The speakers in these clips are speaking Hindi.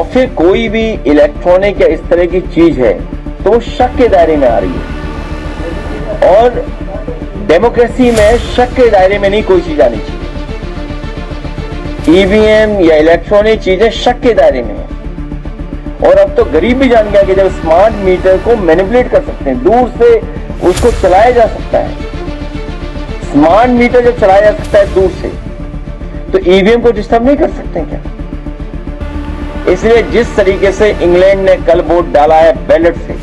फिर कोई भी इलेक्ट्रॉनिक या इस तरह की चीज है तो वो शक के दायरे में आ रही है, और डेमोक्रेसी में शक के दायरे में नहीं कोई चीज आनी चाहिए। ईवीएम या इलेक्ट्रॉनिक चीजें शक के दायरे में है। और अब तो गरीब भी जान गया कि जब स्मार्ट मीटर को मैनिपुलेट कर सकते हैं, दूर से उसको चलाया जा सकता है, स्मार्ट मीटर जब चलाया जा सकता है दूर से, तो ईवीएम को डिस्टर्ब नहीं कर सकते क्या? इसलिए जिस तरीके से इंग्लैंड ने कल वोट डाला है बैलेट से,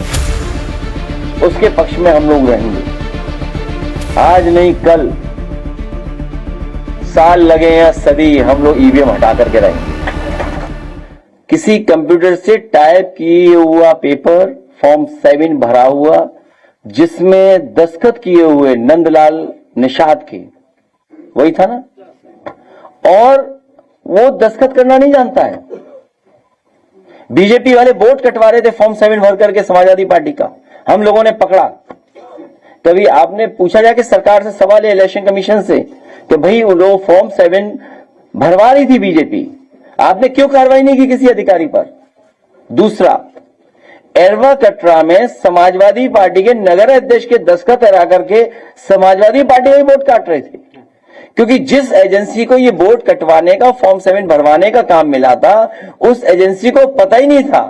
उसके पक्ष में हम लोग रहेंगे। आज नहीं कल, साल लगे या सदी, हम लोग ईवीएम हटा करके रहेंगे। किसी कंप्यूटर से टाइप किए हुआ पेपर फॉर्म 7 भरा हुआ, जिसमें दस्तखत किए हुए नंदलाल निषाद के, वही था ना, और वो दस्तखत करना नहीं जानता है। बीजेपी वाले वोट कटवा रहे थे फॉर्म 7 भर करके समाजवादी पार्टी का, हम लोगों ने पकड़ा। कभी आपने पूछा जाके सरकार से सवाल है, इलेक्शन कमीशन से, कि भाई वो फॉर्म 7 भरवा रही थी बीजेपी, आपने क्यों कार्रवाई नहीं की किसी अधिकारी पर? दूसरा, एरवा कटरा में समाजवादी पार्टी के नगर अध्यक्ष के दस्तखत हरा करके समाजवादी पार्टी में वोट काट रहे थे, क्योंकि जिस एजेंसी को ये वोट कटवाने का फॉर्म 7 भरवाने का काम मिला था, उस एजेंसी को पता ही नहीं था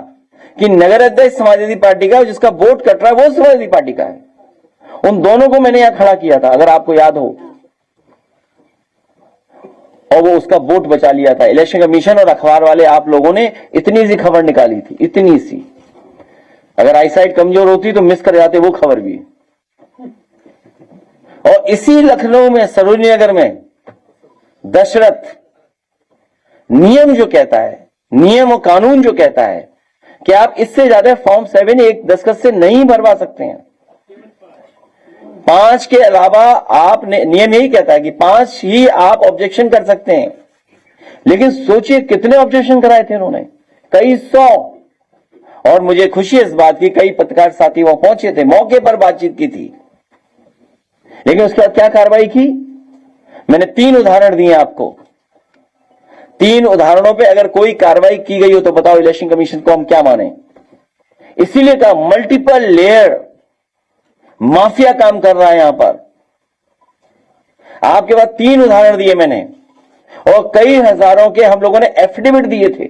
कि नगर अध्यक्ष समाजवादी पार्टी का, जिसका वोट कट रहा है वो समाजवादी पार्टी का है। उन दोनों को मैंने यहां खड़ा किया था, अगर आपको याद हो, और वो उसका वोट बचा लिया था। इलेक्शन कमीशन और अखबार वाले आप लोगों ने इतनी सी खबर निकाली थी, इतनी सी, अगर आईसाइट कमजोर होती तो मिस कर जाते वो खबर भी। और इसी लखनऊ में, सरोजनी नगर में, दशरथ नियम जो कहता है, नियम और कानून जो कहता है कि आप इससे ज्यादा फॉर्म 7 एक दस्तखत से नहीं भरवा सकते हैं। 5 के अलावा आप नियम यही कहता है कि 5 ही आप ऑब्जेक्शन कर सकते हैं। लेकिन सोचिए कितने ऑब्जेक्शन कराए थे उन्होंने, कई 100। और मुझे खुशी इस बात की, कई पत्रकार साथी वहां पहुंचे थे, मौके पर बातचीत की थी, लेकिन उसके बाद क्या कार्रवाई की? मैंने 3 उदाहरण दिए आपको। 3 उदाहरणों पे अगर कोई कार्रवाई की गई हो तो बताओ इलेक्शन कमीशन को हम क्या माने? इसीलिए कहा मल्टीपल लेयर माफिया काम कर रहा है यहां पर। आपके पास 3 उदाहरण दिए मैंने, और कई हजारों के हम लोगों ने एफिडेविट दिए थे,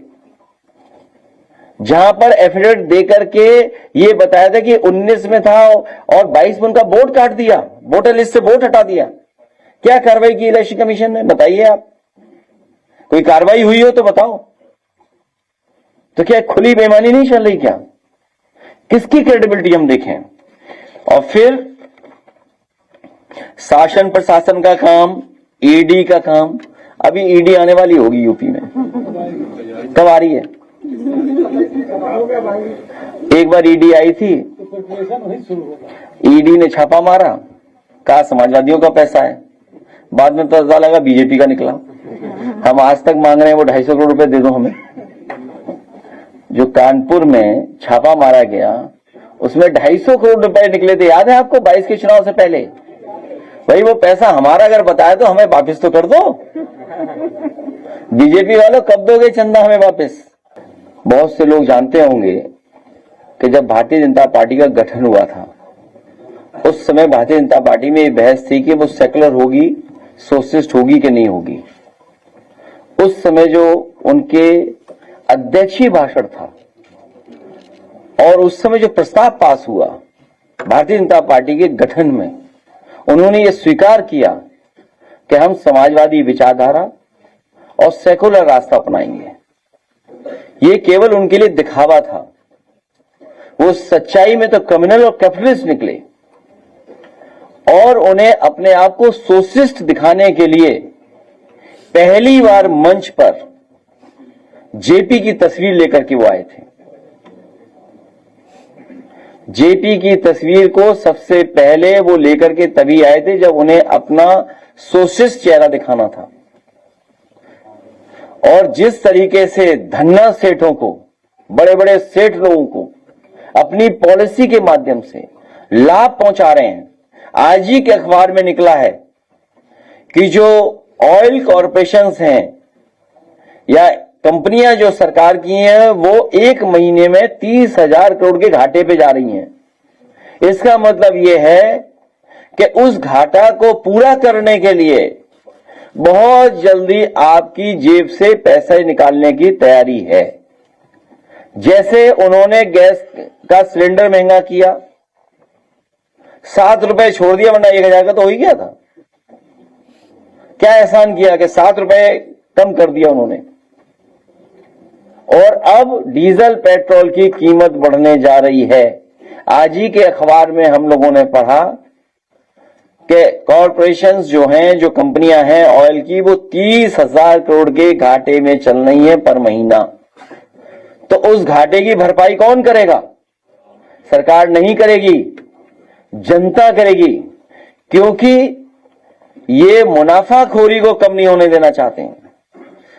जहां पर एफिडेविट देकर के ये बताया था कि 19 में था और 22 में उनका वोट काट दिया, वोटर लिस्ट से वोट हटा दिया। क्या कार्रवाई की इलेक्शन कमीशन ने? बताइए आप, कोई कार्रवाई हुई हो तो बताओ। तो क्या खुली बेईमानी नहीं चल रही क्या? किसकी क्रेडिबिलिटी हम देखें? और फिर शासन प्रशासन का काम, ईडी का काम, अभी ईडी आने वाली होगी यूपी में, कब आ रही है? एक बार ईडी आई थी, ईडी ने छापा मारा, कहा समाजवादियों का पैसा है, बाद में तो पता लगा बीजेपी का निकला। हम आज तक मांग रहे हैं वो 250 करोड़ रुपए दे दो हमें। जो कानपुर में छापा मारा गया उसमें 250 करोड़ रुपए निकले थे, याद है आपको? 22 के चुनाव से पहले। भाई वो पैसा हमारा अगर बताया तो हमें वापस तो कर दो। बीजेपी वालों कब दोगे चंदा हमें वापस? बहुत से लोग जानते होंगे कि जब भारतीय जनता पार्टी का गठन हुआ था, उस समय भारतीय जनता पार्टी में ये बहस थी कि वो सेकुलर होगी, सोशलिस्ट होगी कि नहीं होगी। उस समय जो उनके अध्यक्षीय भाषण था और उस समय जो प्रस्ताव पास हुआ भारतीय जनता पार्टी के गठन में, उन्होंने ये स्वीकार किया कि हम समाजवादी विचारधारा और सेकुलर रास्ता अपनाएंगे। ये केवल उनके लिए दिखावा था, वो सच्चाई में तो कम्युनल और कैपिटलिस्ट निकले। और उन्हें अपने आप को सोशलिस्ट दिखाने के लिए पहली बार मंच पर जेपी की तस्वीर लेकर के वो आए थे। जेपी की तस्वीर को सबसे पहले वो लेकर के तभी आए थे जब उन्हें अपना सोशलिस्ट चेहरा दिखाना था। और जिस तरीके से धन्ना सेठों को, बड़े बड़े सेठ लोगों को अपनी पॉलिसी के माध्यम से लाभ पहुंचा रहे हैं। आज ही के अखबार में निकला है कि जो ऑयल कॉरपोरेशंस हैं या कंपनियां जो सरकार की हैं वो एक महीने में 30,000 करोड़ के घाटे पे जा रही हैं। इसका मतलब यह है कि उस घाटा को पूरा करने के लिए बहुत जल्दी आपकी जेब से पैसे निकालने की तैयारी है। जैसे उन्होंने गैस का सिलेंडर महंगा किया, 7 रुपए छोड़ दिया, वरना 1,000 का तो हो ही गया था। क्या एहसान किया कि 7 रुपए कम कर दिया उन्होंने। और अब डीजल पेट्रोल की कीमत बढ़ने जा रही है। आज ही के अखबार में हम लोगों ने पढ़ा कि कॉरपोरेशंस जो हैं, जो कंपनियां हैं ऑयल की, वो 30,000 करोड़ के घाटे में चल रही हैं पर महीना। तो उस घाटे की भरपाई कौन करेगा? सरकार नहीं करेगी, जनता करेगी, क्योंकि ये मुनाफाखोरी को कम नहीं होने देना चाहते हैं।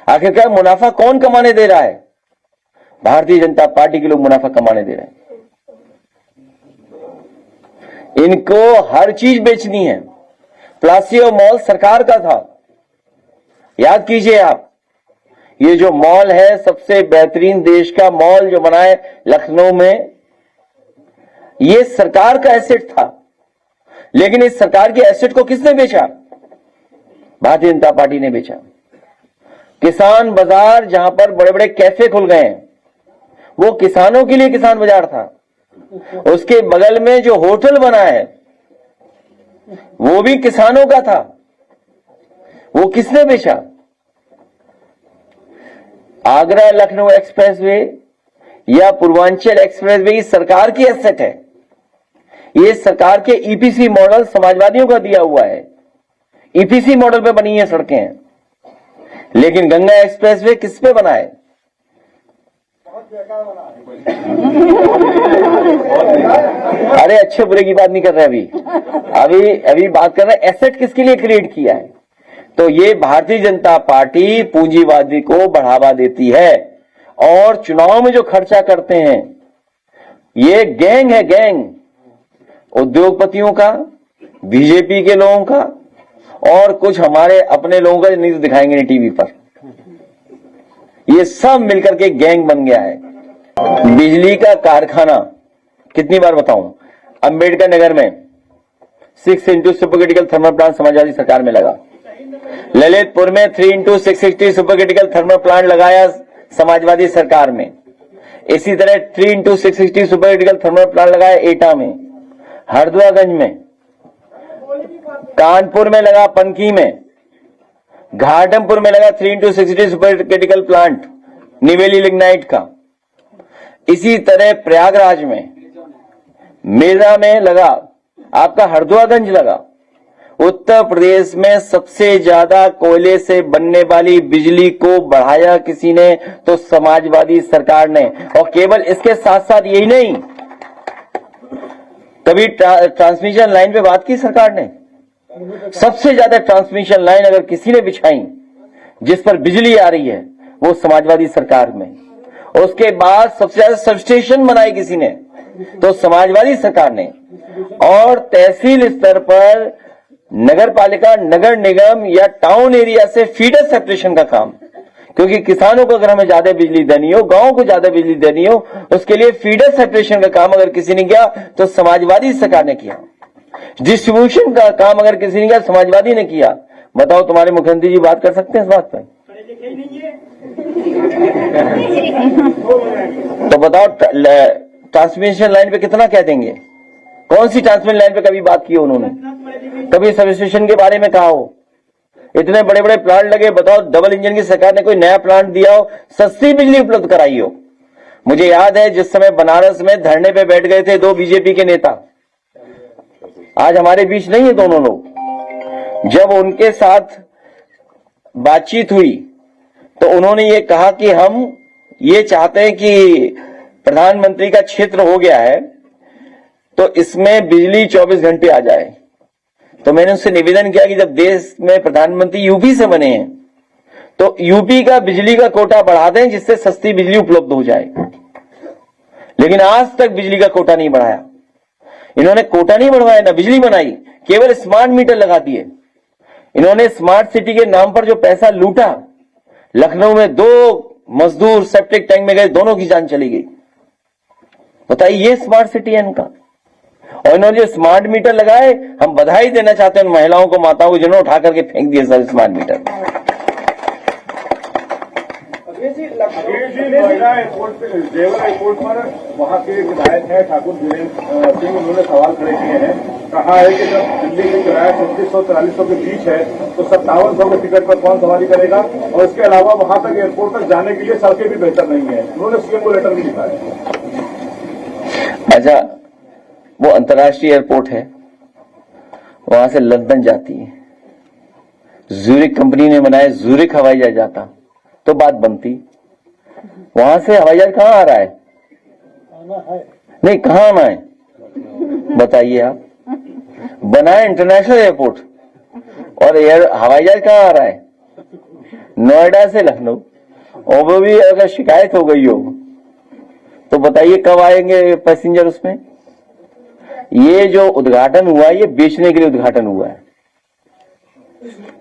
आखिरकार मुनाफा कौन कमाने दे रहा है? भारतीय जनता पार्टी के लोग मुनाफा कमाने दे रहे हैं। इनको हर चीज बेचनी है। प्लासियो मॉल सरकार का था, याद कीजिए आप। ये जो मॉल है, सबसे बेहतरीन देश का मॉल जो बना है लखनऊ में, ये सरकार का एसेट था। लेकिन इस सरकार के एसेट को किसने बेचा? भारतीय जनता पार्टी ने बेचा। किसान बाजार, जहां पर बड़े बड़े कैफे खुल गए हैं, वो किसानों के लिए किसान बाजार था। उसके बगल में जो होटल बना है वो भी किसानों का था। वो किसने बेचा? आगरा लखनऊ एक्सप्रेसवे या पूर्वांचल एक्सप्रेसवे ये सरकार की एसेट है। ये सरकार के ईपीसी मॉडल समाजवादियों का दिया हुआ है। ईपीसी मॉडल पे बनी है सड़कें। लेकिन गंगा एक्सप्रेसवे किस पे बना है? अरे अच्छे बुरे की बात नहीं कर रहे अभी बात कर रहे हैं एसेट किसके लिए क्रिएट किया है। तो ये भारतीय जनता पार्टी पूंजीवादी को बढ़ावा देती है। और चुनाव में जो खर्चा करते हैं ये गैंग है, गैंग उद्योगपतियों का, बीजेपी के लोगों का और कुछ हमारे अपने लोगों का, नहीं तो दिखाएंगे नहीं टीवी पर। ये सब मिलकर के गैंग बन गया है। बिजली का कारखाना, कितनी बार बताऊं, अंबेडकर नगर में 6 into super critical thermal plant Samajwadi सरकार में लगा। ललितपुर में 3 into 660 super critical thermal plant लगाया समाजवादी सरकार में। इसी तरह 3 into 660 super critical thermal plant लगाया एटा में, हरदुआगंज में, कानपुर में लगा, पनकी में, घाटमपुर में लगा 3 into 660 supercritical plant Neyveli lignite का। इसी तरह प्रयागराज में, मेजा में लगा, आपका हरदुआगंज लगा। उत्तर प्रदेश में सबसे ज्यादा कोयले से बनने वाली बिजली को बढ़ाया किसी ने? तो समाजवादी सरकार ने। और केवल इसके साथ साथ यही नहीं, कभी ट्रांसमिशन लाइन पे बात की सरकार ने? सबसे ज्यादा ट्रांसमिशन लाइन अगर किसी ने बिछाई जिस पर बिजली आ रही है वो समाजवादी सरकार में। उसके बाद सबसे ज्यादा सबस्टेशन बनाई किसी ने? तो समाजवादी सरकार ने। और तहसील स्तर पर नगर पालिका, नगर निगम या टाउन एरिया से फीडर सेपरेशन का काम, क्योंकि किसानों को अगर हमें ज्यादा बिजली देनी हो, गांव को ज्यादा बिजली देनी हो, उसके लिए फीडर सेपरेशन का काम अगर किसी ने किया तो समाजवादी सरकार ने किया। डिस्ट्रीब्यूशन का काम अगर किसी ने किया, समाजवादी ने किया। बताओ, तुम्हारे मुख्यमंत्री जी बात कर सकते हैं इस बात पर? तो बताओ, ट्रांसमिशन लाइन पे कितना कह देंगे? कौन सी ट्रांसमिशन लाइन पे कभी बात की उन्होंने? कभी सब स्टेशन के बारे में कहा हो? इतने बड़े बड़े प्लांट लगे, बताओ डबल इंजन की सरकार ने कोई नया प्लांट दिया हो, सस्ती बिजली उपलब्ध कराई हो? मुझे याद है जिस समय बनारस में धरने पे बैठ गए थे 2 बीजेपी के नेता, आज हमारे बीच नहीं है दोनों लोग। जब उनके साथ बातचीत हुई तो उन्होंने ये कहा कि हम ये चाहते हैं कि प्रधानमंत्री का क्षेत्र हो गया है तो इसमें बिजली 24 घंटे आ जाए। तो मैंने उससे निवेदन किया कि जब देश में प्रधानमंत्री यूपी से बने हैं तो यूपी का बिजली का कोटा बढ़ा दें जिससे सस्ती बिजली उपलब्ध हो जाए। लेकिन आज तक बिजली का कोटा नहीं बढ़ाया। इन्होंने कोटा नहीं बढ़वाया, ना बिजली बनाई, केवल स्मार्ट मीटर लगा दिए। इन्होंने स्मार्ट सिटी के नाम पर जो पैसा लूटा, लखनऊ में 2 मजदूर सेप्टिक टैंक में गए, दोनों की जान चली गई। बताइए, ये स्मार्ट सिटी है इनका। और इन्होंने जो स्मार्ट मीटर लगाए, हम बधाई देना चाहते हैं उन महिलाओं को, माताओं को, जिन्होंने उठा करके फेंक दिए sir smart meter. Noida airport पर, जेवर एयरपोर्ट पर वहां के विधायक है ठाकुर वीरेंद्र सिंह, उन्होंने सवाल खड़े किए हैं। कहा है कि जब दिल्ली का किराया 3600-4300 के बीच है तो 5700 के टिकट पर कौन सवारी करेगा, और इसके अलावा वहां तक एयरपोर्ट तक जाने के लिए सड़कें भी बेहतर नहीं है। उन्होंने सीएम को लेटर भी लिखा है। अच्छा, वो अंतर्राष्ट्रीय एयरपोर्ट है, वहां से लंदन जाती है, ज्यूरिक कंपनी ने बनाया, ज्यूरिक हवाई जहाज जाता तो बात बनती। वहां से हवाई जहाज कहां आ रहा है? नहीं, कहां आना है बताइए आप। बनाए इंटरनेशनल एयरपोर्ट, और हवाई जहाज कहां आ रहा है? नोएडा से लखनऊ। और वो भी अगर शिकायत हो गई हो तो बताइए कब आएंगे पैसेंजर उसमें? ये जो उद्घाटन हुआ, ये बेचने के लिए उद्घाटन हुआ है।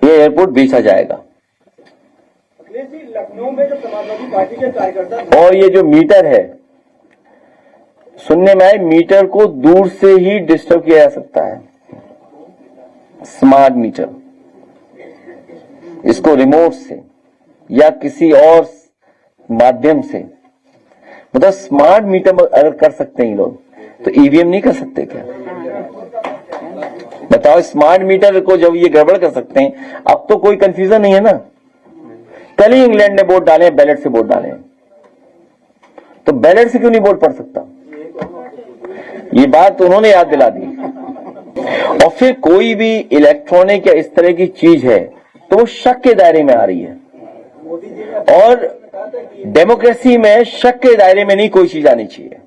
ये एयरपोर्ट बेचा जाएगा। लखनऊ में जो समाजवादी पार्टी के कार्यकर्ता, और ये जो मीटर है, सुनने में आए मीटर को दूर से ही डिस्टर्ब किया जा सकता है। स्मार्ट मीटर, इसको रिमोट से या किसी और माध्यम से, मतलब स्मार्ट मीटर अगर कर सकते हैं लोग, तो ईवीएम नहीं कर सकते क्या? बताओ, स्मार्ट मीटर को जब ये गड़बड़ कर सकते हैं, अब तो कोई कंफ्यूजन नहीं है ना। कल ही इंग्लैंड ने वोट डाले, बैलेट से वोट डाले, तो बैलेट से क्यों नहीं वोट पड़ सकता? ये बात तो उन्होंने याद दिला दी। और फिर कोई भी इलेक्ट्रॉनिक या इस तरह की चीज है तो वो शक के दायरे में आ रही है, और डेमोक्रेसी में शक के दायरे में नहीं कोई चीज आनी चाहिए।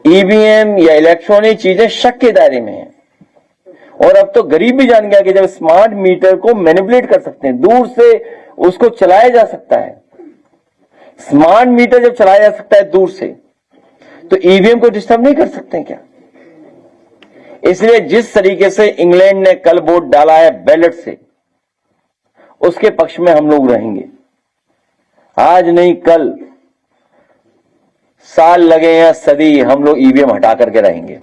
ईवीएम या इलेक्ट्रॉनिक चीजें शक के दायरे में है। और अब तो गरीब भी जान गया कि जब स्मार्ट मीटर को मैनिपुलेट कर सकते हैं, दूर से उसको चलाया जा सकता है। स्मार्ट मीटर जब चलाया जा सकता है दूर से, तो ईवीएम को डिस्टर्ब नहीं कर सकते क्या? इसलिए जिस तरीके से इंग्लैंड ने कल वोट डाला है बैलेट से, उसके पक्ष में हम लोग रहेंगे। आज नहीं कल, साल लगे या सदी, हम लोग ईवीएम हटा करके रहेंगे।